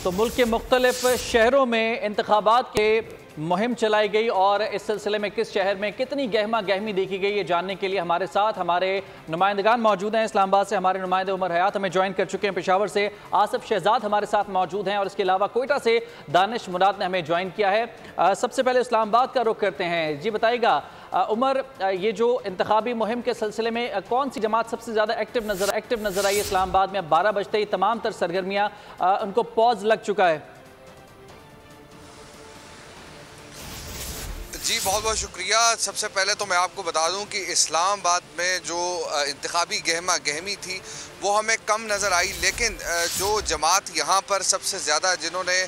तो मुल्क के मुख्तलिफ शहरों में इंतखाबात के मुहिम चलाई गई और इस सिलसिले में किस शहर में कितनी गहमा गहमी देखी गई ये जानने के लिए हमारे साथ हमारे नुमाइंदगान मौजूद हैं। इस्लामाबाद से हमारे नुमाइंदे उमर हयात हमें ज्वाइन कर चुके हैं, पेशावर से आसिफ शहजाद हमारे साथ मौजूद हैं और इसके अलावा कोयटा से दानिश मुराद ने हमें ज्वाइन किया है। सबसे पहले इस्लामाबाद का रुख करते हैं। जी बताइएगा उमर, ये जो इंतखाबी मुहिम के सिलसिले में कौन सी जमात सबसे ज़्यादा एक्टिव नज़र आई इस्लामाबाद में? अब 12 बजते ही तमाम तर सरगर्मियाँ उनको पॉज लग चुका है। जी बहुत बहुत शुक्रिया। सबसे पहले तो मैं आपको बता दूं कि इस्लामाबाद में जो इंतखाबी गहमा गहमी थी वो हमें कम नज़र आई, लेकिन जो जमात यहाँ पर सबसे ज़्यादा जिन्होंने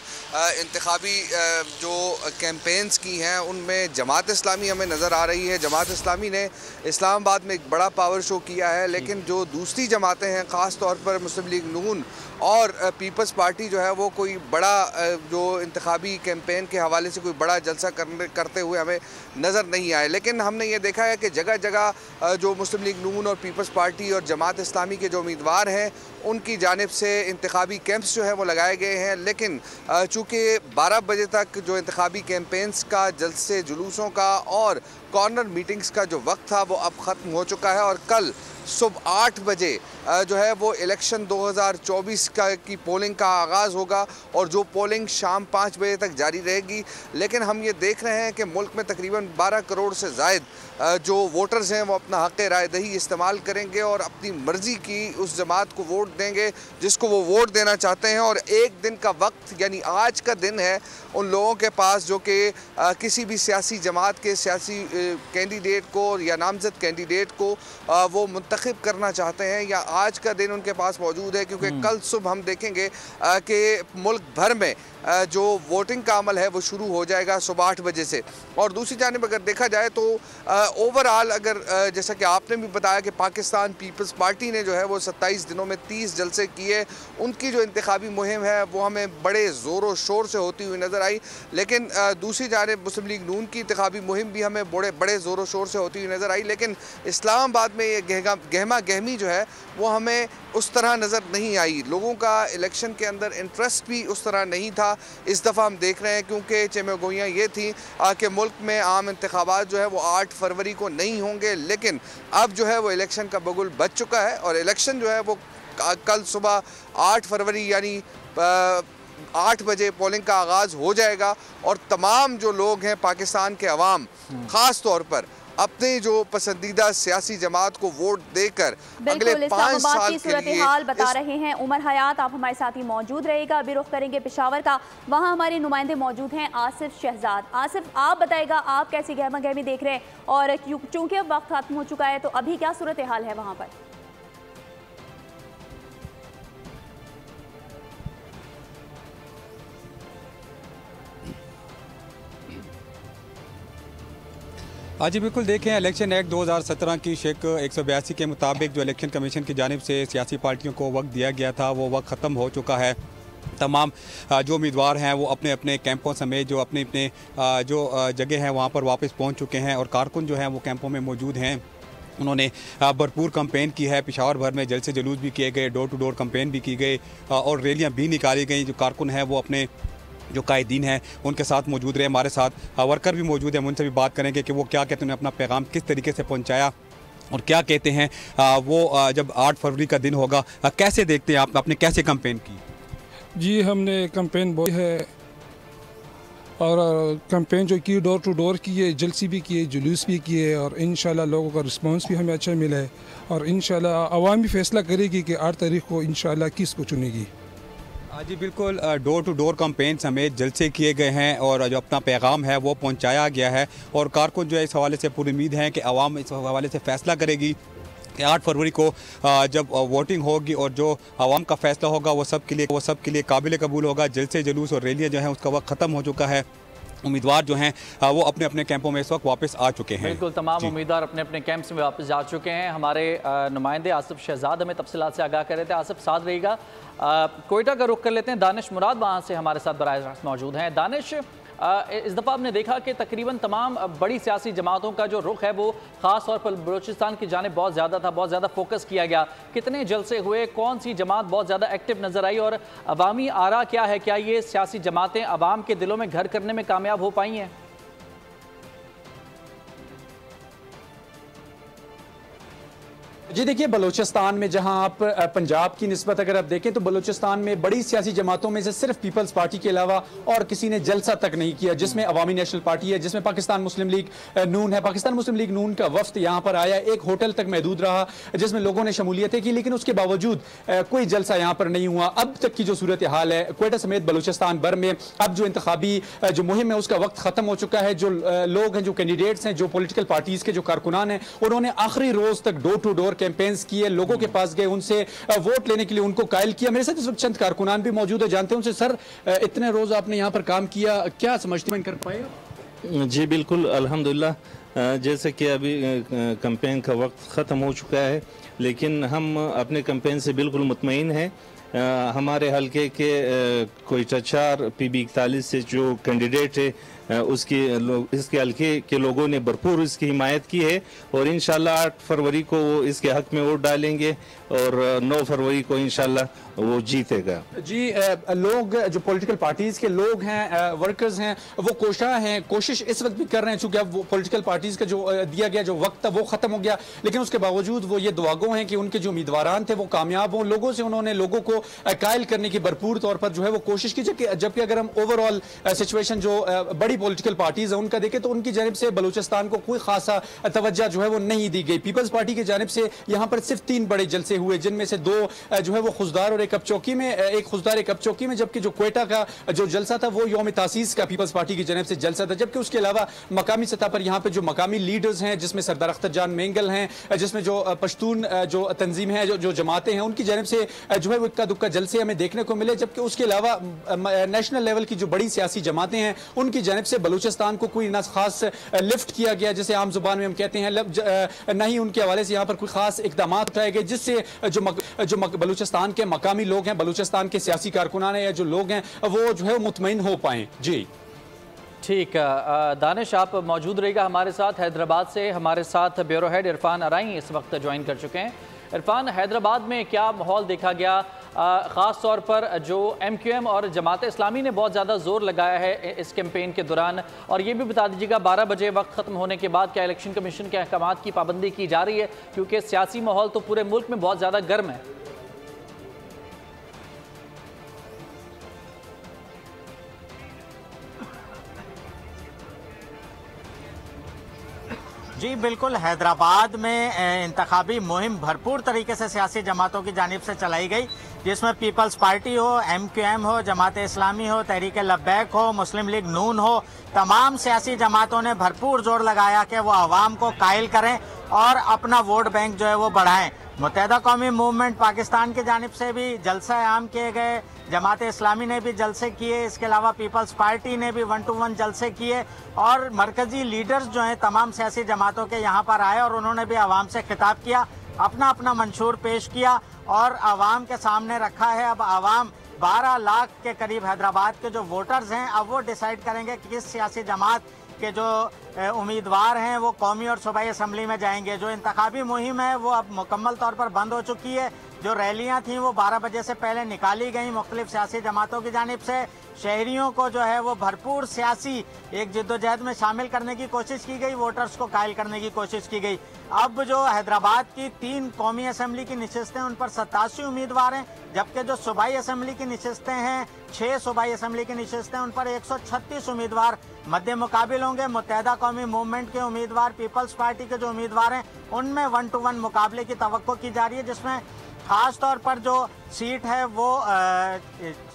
इंतखाबी जो कैंपेन्स की हैं उनमें जमात इस्लामी हमें नज़र आ रही है। जमात इस्लामी ने इस्लामाबाद में एक बड़ा पावर शो किया है, लेकिन जो दूसरी जमातें हैं ख़ास तौर पर मुस्लिम लीग नून और पीपल्स पार्टी जो है वो कोई बड़ा जो इंतखाबी कैंपेन के हवाले से कोई बड़ा जलसा करते हुए हमें नज़र नहीं आए। लेकिन हमने ये देखा है कि जगह जगह जो मुस्लिम लीग नून और पीपल्स पार्टी और जमात इस्लामी के जो उम्मीदवार हैं उनकी जानिब से इंतखाबी कैंप्स जो है वो लगाए गए हैं। लेकिन चूँकि 12 बजे तक जो इंतखाबी कैंपेन्स का जलसे जुलूसों का और कॉर्नर मीटिंग्स का जो वक्त था वो अब ख़त्म हो चुका है और कल सुबह 8 बजे जो है वो इलेक्शन 2024 की पोलिंग का आगाज़ होगा और जो पोलिंग शाम 5 बजे तक जारी रहेगी। लेकिन हम ये देख रहे हैं कि मुल्क में तकरीबन 12 करोड़ से ज़ायद जो वोटर्स हैं वो अपना हक़ राय दही इस्तेमाल करेंगे और अपनी मर्ज़ी की उस जमात को वोट देंगे जिसको वो वोट देना चाहते हैं। और एक दिन का वक्त यानी आज का दिन है उन लोगों के पास जो कि किसी भी सियासी जमात के सियासी कैंडिडेट को या नामज़द कैंडिडेट को वो मुंतखब करना चाहते हैं, या आज का दिन उनके पास मौजूद है। क्योंकि कल सुबह हम देखेंगे कि मुल्क भर में जो वोटिंग का अमल है वो शुरू हो जाएगा सुबह 8 बजे से। और दूसरी जानिब अगर देखा जाए तो ओवरऑल अगर जैसा कि आपने भी बताया कि पाकिस्तान पीपल्स पार्टी ने जो है वो 27 दिनों में 30 जलसे किए, उनकी जो इंतखाबी मुहिम है वो हमें बड़े ज़ोरों शोर से होती हुई नज़र आई। लेकिन दूसरी जानिब मुस्लिम लीग नून की इंतखाबी मुहिम भी हमें बड़े ज़ोरों शोर से होती हुई नज़र आई। लेकिन इस्लामाबाद में ये गहमा गहमी जो है वो हमें उस तरह नज़र नहीं आई। लोगों का इलेक्शन के अंदर इंटरेस्ट भी उस तरह नहीं था इस दफ़ा हम देख रहे हैं, क्योंकि चेमगोइयाँ ये थी कि मुल्क में आम इंतखाबात जो है वो 8 फरवरी को नहीं होंगे। लेकिन अब जो है वो इलेक्शन का बगुल बज चुका है और इलेक्शन जो है वो कल सुबह 8 फरवरी यानी 8 बजे पोलिंग का आगाज़ हो जाएगा। और तमाम जो लोग हैं पाकिस्तान के अवाम ख़ास तौर पर अपने जो पसंदीदा सियासी जमात को वोट देकर अगले 5 साल के लिए हाल बता रहे हैं उमर हयात। आप हमारे साथ ही मौजूद रहेगा। अभी रुख करेंगे पेशावर का, वहाँ हमारे नुमाइंदे मौजूद हैं आसिफ शहजाद। आसिफ, आप बताएगा आप कैसी गहमा गहमी देख रहे हैं और चूंकि अब वक्त खत्म हो चुका है तो अभी क्या सूरत हाल है वहाँ पर? जी बिल्कुल, देखें इलेक्शन एक्ट 2017 की शेक 182 के मुताबिक जो इलेक्शन कमीशन की जानिब से सियासी पार्टियों को वक्त दिया गया था वो वक्त ख़त्म हो चुका है। तमाम जो उम्मीदवार हैं वो अपने अपने कैंपों समेत जो अपने अपने जो जगह हैं वहाँ पर वापस पहुँच चुके हैं और कारकुन जो हैं वो कैंपों में मौजूद हैं। उन्होंने भरपूर कैंपेन की है। पेशावर भर में जलसे जुलूस भी किए गए, डोर टू डोर कैंपेन भी की गई और रैलियाँ भी निकाली गई। जो कारकुन हैं वो अपने जो कायदीन हैं उनके साथ मौजूद रहे। हमारे साथ वर्कर भी मौजूद हैं, उनसे भी बात करेंगे कि वो क्या कहते हैं, अपना पैगाम किस तरीके से पहुंचाया और क्या कहते हैं वो जब 8 फरवरी का दिन होगा कैसे देखते हैं आप, आपने कैसे कैंपेन की? जी हमने कैंपेन बहुत है और कैंपेन जो की डोर टू डोर की है, जलसी भी किए, जुलूस भी किए और इंशाल्लाह लोगों का रिस्पांस भी हमें अच्छा मिला है और इंशाल्लाह आवाम भी फैसला करेगी कि 8 तारीख को इंशाल्लाह किसको चुनेगी। जी बिल्कुल, डोर टू डोर कैंपेन समेत जलसे किए गए हैं और जो अपना पैगाम है वो पहुंचाया गया है और कारकुन जो है इस हवाले से पूरी उम्मीद है कि आवाम इस हवाले से फ़ैसला करेगी कि 8 फरवरी को जब वोटिंग होगी और जो आवाम का फ़ैसला होगा वो सब के लिए काबिल कबूल होगा। जलसे जुलूस और रैलियाँ जो हैं उसका वक्त ख़त्म हो चुका है। उम्मीदवार जो हैं वो अपने अपने कैंपों में इस वक्त वापस आ चुके हैं। बिल्कुल, तमाम उम्मीदवार अपने अपने कैंप्स में वापस जा चुके हैं। हमारे नुमाइंदे आसिफ शहजाद हमें तफसीलात से आगाह कर रहे थे। आसिफ साथ रहिएगा। कोयटा का रुख कर लेते हैं। दानिश मुराद वहाँ से हमारे साथ बराह रास्त मौजूद हैं। दानिश, इस दफ़ा हमने देखा कि तकरीबन तमाम बड़ी सियासी जमातों का जो रुख है वो ख़ास तौर पर बलूचिस्तान की जानिब बहुत ज़्यादा था, बहुत ज़्यादा फोकस किया गया। कितने जलसे हुए, कौन सी जमात बहुत ज़्यादा एक्टिव नज़र आई और अवामी आरा क्या है? क्या ये सियासी जमातें अवाम के दिलों में घर करने में कामयाब हो पाई हैं? जी देखिए, बलूचिस्तान में जहां आप पंजाब की निस्बत अगर आप देखें तो बलूचिस्तान में बड़ी सियासी जमातों में से सिर्फ पीपल्स पार्टी के अलावा और किसी ने जलसा तक नहीं किया, जिसमें अवामी नेशनल पार्टी है, जिसमें पाकिस्तान मुस्लिम लीग नून है। पाकिस्तान मुस्लिम लीग नून का वफ्द यहाँ पर आया, एक होटल तक महदूद रहा जिसमें लोगों ने शमूलियतें की, लेकिन उसके बावजूद कोई जलसा यहाँ पर नहीं हुआ। अब तक की जो सूरत हाल है क्वेटा समेत बलूचिस्तान भर में, अब जो इंतखाबी जो मुहिम है उसका वक्त खत्म हो चुका है। जो लोग हैं, जो कैंडिडेट्स हैं, जो पोलिटिकल पार्टीज के जो कारकुनान हैं, उन्होंने आखिरी रोज तक डोर टू डोर कैंपेन्स किए, लोगों के पास गए, उनसे वोट लेने के लिए उनको कायल किया। मेरे साथ इस वक्त चंद कारकुनान भी मौजूद है, जानते हैं उनसे। सर, इतने रोज आपने यहाँ पर काम किया, क्या समझते हैं कर पाए? जी बिल्कुल, अल्हम्दुलिल्लाह। जैसे कि अभी कैंपेन का वक्त ख़त्म हो चुका है, लेकिन हम अपने कैंपेन से बिल्कुल मुतमईन हैं। हमारे हलके के कोयटा 4 PB 41 से जो कैंडिडेट है इसके हल्के के लोगों ने भरपूर इसकी हिमायत की है और इंशाल्लाह 8 फरवरी को वो इसके हक में वोट डालेंगे और 9 फरवरी को इंशाल्लाह वो जीतेगा। जी, लोग जो पॉलिटिकल पार्टीज के लोग हैं, वर्कर्स हैं, वो कोशिश इस वक्त भी कर रहे हैं, चूंकि अब वो पॉलिटिकल पार्टीज का जो दिया गया जो वक्त था वो खत्म हो गया, लेकिन उसके बावजूद वो ये दुआगो हैं कि उनके जो उम्मीदवारान थे वो कामयाब हों। लोगों से उन्होंने लोगों को कायल करने की भरपूर तौर पर जो है वो कोशिश की। जबकि अगर हम ओवरऑल सिचुएशन जो बड़ी पॉलिटिकल पार्टीज है उनका देखें तो उनकी जानिब से बलूचिस्तान को कोई खासा तवज्जो जो है वो नहीं दी गई। पीपल्स पार्टी की जानिब से यहाँ पर सिर्फ 3 बड़े जलसे हुए, जिनमें से 2 जो है वो खुशदार और एक अपचौकी में, एक खुशदार एक अपचौकी में, जबकि जो क्वेटा का जो जलसा था वो यौम तासीस का पीपल्स पार्टी की जानिब से जलसा था। जबकि उसके अलावा मकामी सतह पर यहाँ पे जो मकामी लीडर्स हैं, जिसमें सरदार अख्तर जान मेंगल हैं, जिसमें जो पश्तून जो तंजीम है, जो जमातें हैं, उनकी जानिब से जो है वो इक्का दुक्का जलसे हमें देखने को मिले। जबकि उसके अलावा नेशनल लेवल की जो बड़ी सियासी जमातें हैं उनकी जानिब से बलूचिस्तान को कोई ना खास लिफ्ट किया गया, जैसे आम जुबान में हम कहते हैं, ना ही उनके हवाले से यहाँ पर कोई खास इकदाम उठाए गए जिससे जो बलूचिस्तान के मकामी लोग हैं, बलूचिस्तान के सियासी कारकुनान या जो लोग हैं वो जो है मुतमईन हो पाए। जी ठीक है, दानिश आप मौजूद रहेगा हमारे साथ। हैदराबाद से हमारे साथ ब्यूरो हेड इरफान अराई इस वक्त ज्वाइन कर चुके हैं। इरफान, हैदराबाद में क्या माहौल देखा गया? ख़ास तौर पर जो MQM और जमात इस्लामी ने बहुत ज़्यादा ज़ोर लगाया है इस कैंपेन के दौरान, और ये भी बता दीजिएगा 12 बजे वक्त ख़त्म होने के बाद क्या इलेक्शन कमीशन के अहकामात की पाबंदी की जा रही है, क्योंकि सियासी माहौल तो पूरे मुल्क में बहुत ज़्यादा गर्म है। जी बिल्कुल, हैदराबाद में इंतखाबी मुहिम भरपूर तरीके से सियासी जमातों की जानिब से चलाई गई, जिसमें पीपल्स पार्टी हो, MQM हो, जमात इस्लामी हो, तहरीक लब्बैक हो, मुस्लिम लीग नून हो, तमाम सियासी जमातों ने भरपूर जोर लगाया कि वो आवाम को कायल करें और अपना वोट बैंक जो है वो बढ़ाएं। मुत्तहिदा कौमी मूवमेंट पाकिस्तान की जानिब से भी जलसा आम किए गए, जमात इस्लामी ने भी जलसे किए, इसके अलावा पीपल्स पार्टी ने भी 1-to-1 जलसे किए और मरकजी लीडर्स जो हैं तमाम सियासी जमातों के यहाँ पर आए और उन्होंने भी आवाम से खिताब किया, अपना अपना मंशूर पेश किया और आवाम के सामने रखा है। अब आवाम 12 लाख के करीब हैदराबाद के जो वोटर्स हैं, अब वो डिसाइड करेंगे कि किस सियासी जमात के जो उम्मीदवार हैं वो कौमी और सूबाई असम्बली में जाएंगे। जो इंतखाबी मुहिम है वो अब मुकम्मल तौर पर बंद हो चुकी है। जो रैलियां थीं वो 12 बजे से पहले निकाली गई मुख्तलिफ सियासी जमातों की जानिब से। शहरियों को जो है वो भरपूर सियासी एक जिद्दोजहद में शामिल करने की कोशिश की गई, वोटर्स को कायल करने की कोशिश की गई। अब जो हैदराबाद की 3 कौमी असम्बली की नशिस्तें उन पर 87 उम्मीदवार हैं, जबकि जो सूबाई असम्बली की नशिस्तें हैं 6 सूबाई असम्बली की नशिस्तें उन पर 136 उम्मीदवार मद्दे मुकाबिल होंगे। मुत्तहिदा कौमी मूवमेंट के उम्मीदवार, पीपल्स पार्टी के जो उम्मीदवार हैं उनमें 1-to-1 मुकाबले की तवक्को की जा रही है, जिसमें खास तौर पर जो सीट है वो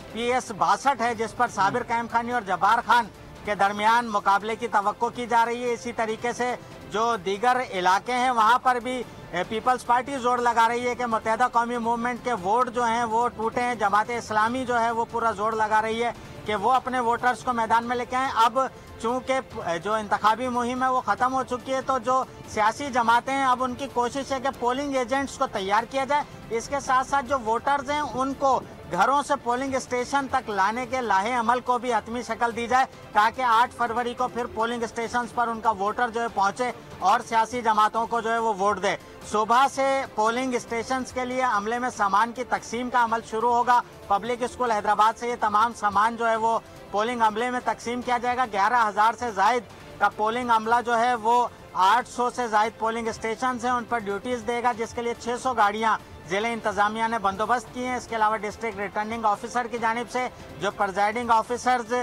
PS 62 है, जिस पर साबिर कैम खानी और जब्बार खान के दरमियान मुकाबले की तवक्को की जा रही है। इसी तरीके से जो दीगर इलाके हैं वहाँ पर भी पीपल्स पार्टी जोर लगा रही है कि मुत्तहिदा कौमी मूवमेंट के वोट जो हैं वो टूटे हैं। जमात इस्लामी जो है वो पूरा जोर लगा रही है कि वो अपने वोटर्स को मैदान में लेके आएँ। अब चूँकि जो इंतखाबी मुहिम है वो ख़त्म हो चुकी है, तो जो सियासी जमातें हैं अब उनकी कोशिश है कि पोलिंग एजेंट्स को तैयार किया जाए। इसके साथ साथ जो वोटर्स हैं उनको घरों से पोलिंग स्टेशन तक लाने के लाहे अमल को भी हतमी शक्ल दी जाए, ताकि 8 फरवरी को फिर पोलिंग स्टेशन पर उनका वोटर जो है पहुंचे और सियासी जमातों को जो है वो वोट दे। सुबह से पोलिंग स्टेशन के लिए अमले में सामान की तकसीम का अमल शुरू होगा। पब्लिक स्कूल हैदराबाद से ये तमाम सामान जो है वो पोलिंग अमले में तकसीम किया जाएगा। 11,000 से जायद का पोलिंग अमला जो है वो 800 से जायद पोलिंग स्टेशन है उन पर ड्यूटीज देगा, जिसके लिए 600 गाड़ियाँ जिले इंतजामिया ने बंदोबस्त किए हैं। इसके अलावा डिस्ट्रिक्ट रिटर्निंग ऑफिसर की जानिब से जो प्रिजाइडिंग ऑफिसर्स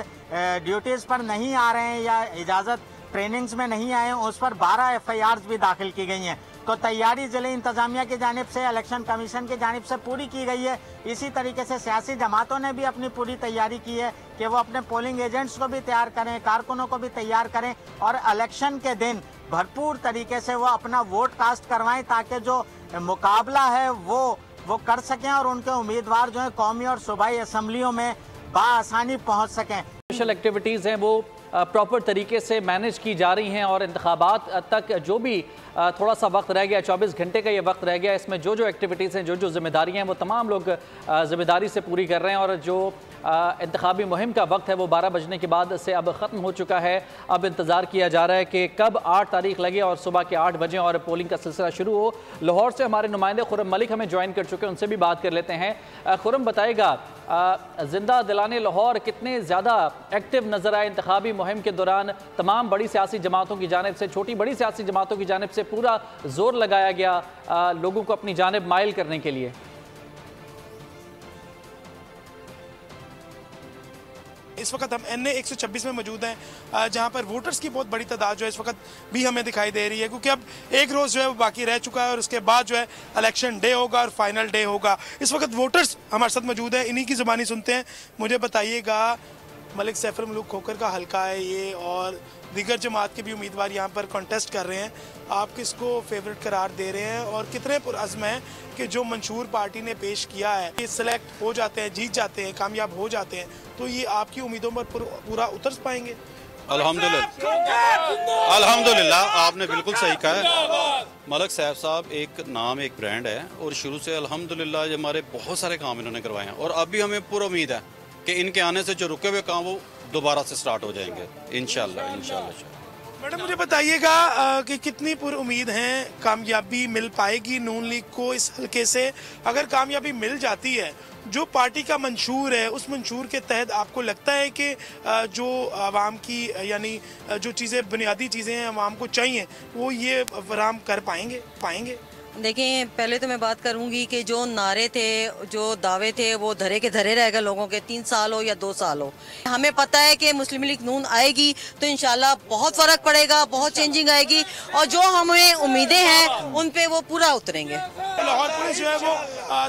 ड्यूटीज़ पर नहीं आ रहे हैं या इजाज़त ट्रेनिंग्स में नहीं आए हैं, उस पर 12 FIRs भी दाखिल की गई हैं। तो तैयारी जिले इंतजामिया की जानिब से, इलेक्शन कमीशन की जानिब से पूरी की गई है। इसी तरीके से सियासी जमातों ने भी अपनी पूरी तैयारी की है कि वो अपने पोलिंग एजेंट्स को भी तैयार करें, कारकुनों को भी तैयार करें और इलेक्शन के दिन भरपूर तरीके से वो अपना वोट कास्ट करवाएं, ताकि जो मुकाबला है वो कर सकें और उनके उम्मीदवार जो है कौमी और सूबाई असम्बलियों में बआसानी पहुंच सकें। सोशल एक्टिविटीज़ हैं वो प्रॉपर तरीके से मैनेज की जा रही हैं और इंतखाबात तक जो भी थोड़ा सा वक्त रह गया, 24 घंटे का ये वक्त रह गया, इसमें जो जो एक्टिविटीज़ हैं, जो जो जिम्मेदारियाँ हैं वो तमाम लोग जिम्मेदारी से पूरी कर रहे हैं। और जो इंतखाबी मुहिम का वक्त है वो 12 बजने के बाद से अब ख़त्म हो चुका है। अब इंतज़ार किया जा रहा है कि कब 8 तारीख लगे और सुबह के 8 बजे और पोलिंग का सिलसिला शुरू हो। लाहौर से हमारे नुमाइंदे खुरम मलिक हमें ज्वाइन कर चुके हैं, उनसे भी बात कर लेते हैं। खुरम बताएगा, जिंदा दिलाने लाहौर कितने ज़्यादा एक्टिव नज़र आए इंतखाबी मुहिम के दौरान? तमाम बड़ी सियासी जमातों की जानिब से, छोटी बड़ी सियासी जमातों की जानिब से पूरा जोर लगाया गया लोगों को अपनी जानिब माइल करने के लिए। इस वक्त हम NA 126 में मौजूद हैं, जहां पर वोटर्स की बहुत बड़ी तादाद जो है इस वक्त भी हमें दिखाई दे रही है, क्योंकि अब एक रोज़ जो है वो बाकी रह चुका है और उसके बाद जो है इलेक्शन डे होगा और फाइनल डे होगा। इस वक्त वोटर्स हमारे साथ मौजूद हैं, इन्हीं की ज़बानी सुनते हैं। मुझे बताइएगा, मलिक सैफर मलूक खोखर का हल्का है ये और दीगर जमात के भी उम्मीदवार यहाँ पर कॉन्टेस्ट कर रहे हैं, आप किसको फेवरेट करार दे रहे हैं और कितने पुरअज़्म हैं कि जो मंशूर पार्टी ने पेश किया है ये सिलेक्ट हो जाते हैं, जीत जाते हैं, कामयाब हो जाते हैं, तो ये आपकी उम्मीदों पर पूरा उतर पाएंगे? अल्हम्दुलिल्लाह, आपने बिल्कुल सही कहा है। मलिक सैफ साहब एक नाम, एक ब्रांड है और शुरू से अल्हम्दुलिल्लाह हमारे बहुत सारे काम इन्होंने करवाए हैं और अब भी हमें पूरा उम्मीद है कि इनके आने से जो रुके हुए काम वो दोबारा से स्टार्ट हो जाएंगे इंशाल्लाह। मैडम मुझे बताइएगा कि कितनी पूरी उम्मीद है कामयाबी मिल पाएगी नून लीग को इस हल्के से? अगर कामयाबी मिल जाती है, जो पार्टी का मंशूर है उस मंशूर के तहत आपको लगता है कि जो आवाम की यानी जो चीज़ें, बुनियादी चीज़ें हैं आवाम को चाहिए, वो ये फराहम कर पाएंगे? देखिए, पहले तो मैं बात करूंगी कि जो नारे थे, जो दावे थे, वो धरे के धरे रह गए लोगों के, 3 साल हो या 2 साल हो। हमें पता है कि मुस्लिम लीग नून आएगी तो इंशाल्लाह बहुत फ़र्क पड़ेगा, बहुत चेंजिंग आएगी और जो हमें उम्मीदें हैं उन पे वो पूरा उतरेंगे। लाहौर पुलिस जो है वो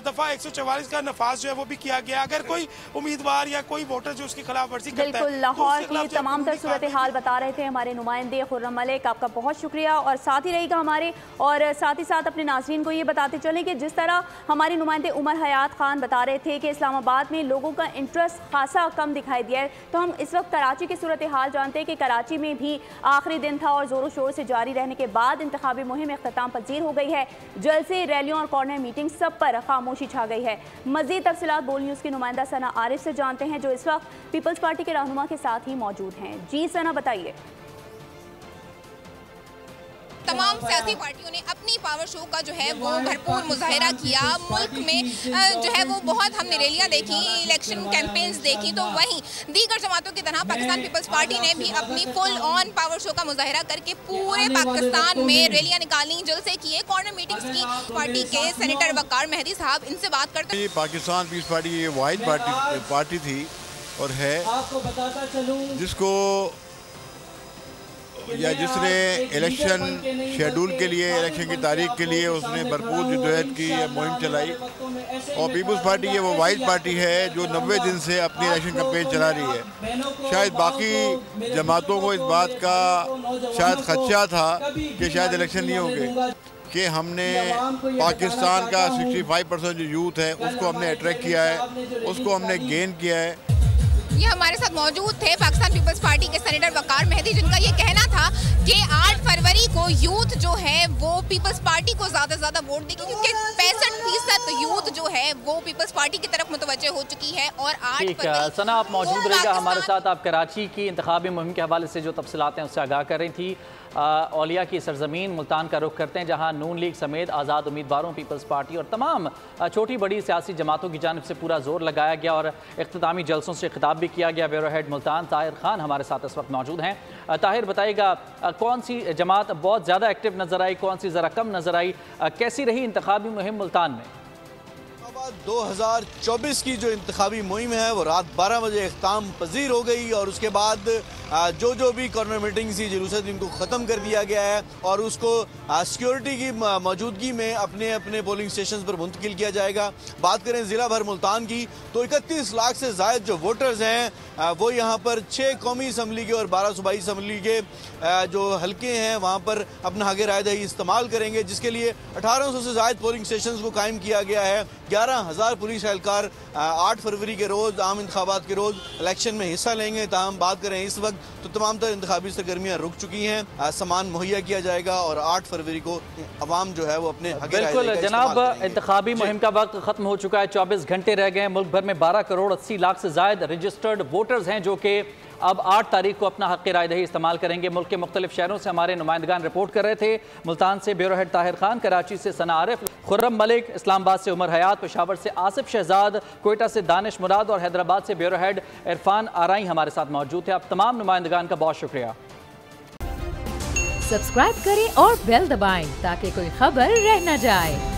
दफ़ा 144 का नफाज जो है वो भी किया गया। अगर कोई उम्मीदवार या कोई वोटर जो उसकी खिलाफ वर्जी करता है, बिल्कुल लाहौर की तमाम तर सूरत हाल बता रहे थे हमारे नुमाइंदे खुर्रम मलिक, आपका बहुत शुक्रिया। और साथ ही रहेगा हमारे, और साथ ही साथ अपने नाज़रीन को ये बताते चलें कि जिस तरह हमारे नुमाइंदे उमर हयात खान बता रहे थे कि इस्लामाबाद में लोगों का इंटरेस्ट खासा कम दिखाई दिया है, तो हम इस वक्त कराची की सूरत हाल जानते हैं कि कराची में भी आखिरी दिन था और ज़ोरों शोर से जारी रहने के बाद इंतखाबी मुहिम इख्तिताम पजीर हो गई है। जलसे, रैलियों और कॉर्नर मीटिंग सब पर खामोशी छा गई है। मज़ीद तफसीलात बोल न्यूज़ की नुमाइंदा सना आरिफ से जानते हैं, जो इस वक्त पीपल्स पार्टी के रहनुमा के साथ ही मौजूद हैं। जी सना, बताइए। तमाम सियासी पार्टियों ने अपनी पावर शो का जो है वो भरपूर मुजाहिरा किया। मुल्क में जो है वो बहुत हमने रैलियां देखी, इलेक्शन कैंपेन्स देखी, तो वहीं दीगर जमातों की तरह पाकिस्तान पीपल्स पार्टी ने भी अपनी फुल ऑन पावर शो का मुजाहिरा करके पूरे पाकिस्तान में रैलियां निकाली, जलसे किए, कॉर्नर मीटिंग्स की। पार्टी के सेनेटर वकार मेहदी साहब, इनसे बात करते हैं। पाकिस्तान पीपल्स पार्टी ये वाहिद पार्टी थी और है, जिसको या जिसने इलेक्शन शेड्यूल के लिए, इलेक्शन की तारीख के लिए उसने भरपूर जदोजहद की, मुहिम चलाई। और पीपल्स पार्टी ये वो वाहिद पार्टी है जो 90 दिन से अपनी इलेक्शन कैंपेन चला रही है। शायद बाकी जमातों को इस बात का शायद खदशा था कि शायद इलेक्शन नहीं होंगे, कि हमने पाकिस्तान का 65% जो यूथ है उसको हमने अट्रैक्ट किया है, उसको हमने गेन किया है। ये हमारे साथ मौजूद थे पाकिस्तान पीपल्स पार्टी के सेनेटर वकार मेहदी, जिनका ये कहना था कि 8 फरवरी को यूथ जो है वो पीपल्स पार्टी को ज़्यादा से ज़्यादा वोट देगी, क्योंकि 65% यूथ जो है वो पीपल्स पार्टी की तरफ मुतवज्जे हो चुकी है। और 8 फरवरी सना आप मौजूद रहेगा हमारे साथ। आप कराची की इंतखाबी मुहिम के हवाले से जो तफसीलात हैं उससे आगाह कर रही थी। औलिया की सरजमीन मुल्तान का रुख करते हैं, जहां नून लीग समेत आज़ाद उम्मीदवारों, पीपल्स पार्टी और तमाम छोटी बड़ी सियासी जमातों की जानिब से पूरा जोर लगाया गया और इख्तितामी जलसों से खिताब भी किया गया। ब्यूरो हेड मुल्तान ताहिर खान हमारे साथ इस वक्त मौजूद हैं। ताहिर, बताइएगा कौन सी जमात बहुत ज़्यादा एक्टिव नज़र आई, कौन सी ज़रा कम नज़र आई, कैसी रही इंतखाबी मुहिम मुल्तान में? 2024 की जो इंतखाबी मुहिम है वो रात 12 बजे इख्ताम पजीर हो गई और उसके बाद जो भी कॉर्नर मीटिंग थी जुलूस इनको ख़त्म कर दिया गया है और उसको सिक्योरिटी की मौजूदगी में अपने अपने पोलिंग स्टेशन पर मुंतकिल किया जाएगा। बात करें ज़िला भर मुल्तान की तो 31 लाख से ज़ायद जो वोटर्स हैं वो यहाँ पर 6 कौमी असम्बली के और 12 सूबाई असम्बली के जो हल्के हैं वहाँ पर अपना हक़ राय दही इस्तेमाल करेंगे, जिसके लिए 1800 से ज़ायद पोलिंग स्टेशन को कायम किया गया है। 11,000 पुलिस एहलकार 8 फरवरी के रोज़ आम इंतखाबात के रोज़ इलेक्शन में हिस्सा लेंगे। ताहम बात करें इस वक्त तो तमाम तर इंतखाबी सरगर्मियाँ रुक चुकी हैं, सामान मुहैया किया जाएगा और 8 फरवरी को अवाम जो है वो अपने बिल्कुल जनाब इंतखाबी मुहिम का वक्त खत्म हो चुका है, 24 घंटे रह गए। मुल्क भर में 12 करोड़ 80 लाख से ज़ायद रजिस्टर्ड वोटर्स हैं जो कि अब 8 तारीख को अपना हक़ राय दही इस्तेमाल करेंगे। मुल्क के मुख्तलिफ शहरों से हमारे नुमाइंदगान रिपोर्ट कर रहे थे। मुल्तान से ब्यूरो हेड ताहिर खान, कराची से सना आरिफ, खुर्रम मलिक, इस्लामाबाद से उमर हयात, पेशावर से आसिफ शहजाद, कोयटा से दानिश मुराद और हैदराबाद से ब्यूरो हेड इरफान आराई हमारे साथ मौजूद थे। आप तमाम नुमाइंदगान का बहुत शुक्रिया। सब्सक्राइब करें और बेल दबाएं ताकि कोई खबर रह न जाए।